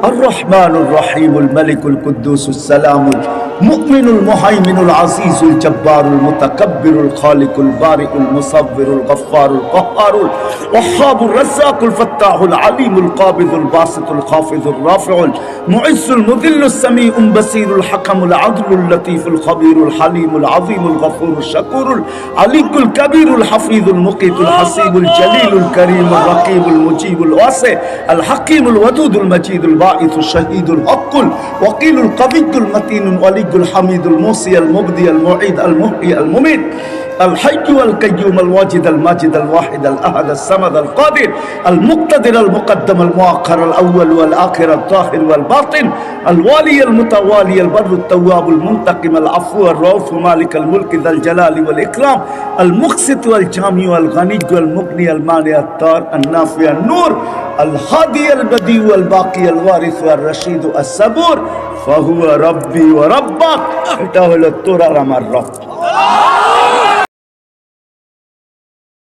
الرحمن الرحيم الملك القدوس السلام المؤمن المهيمن العزيز الجبار المتكبر الخالق البارئ المصور الغفار القهار الوهاب الرزاق الفتاح العليم القابض الباسط الخافض الرافع المعز المذل السميع البصير الحكم العدل اللطيف الخبير الحليم العظيم الغفور الشكور العلي الكبير الحفيظ المقيت الحسيب الجليل الكريم الرقيب المجيب الواسع الحكيم الودود المجيد الباعث الشهيد الحق الوكيل القوي المتين الولي الحميد الموصي المبدي المعيد المحيي المميت الحي والقيوم الواجد الماجد الواحد الأحد الصمد القادر المقتدر المقدم المؤخر الأول والآخر الظاهر والباطن الوالي المتوالي البر التواب المنتقم العفو الرؤوف مالك الملك ذا الجلال والإكرام المقسط والجامع والغني والمغني المانع الطار النافع النور الهادي البديع والباقي الوارث والرشيد الصبور فهو ربي وربك এটা হলো তোর আর আমার রব।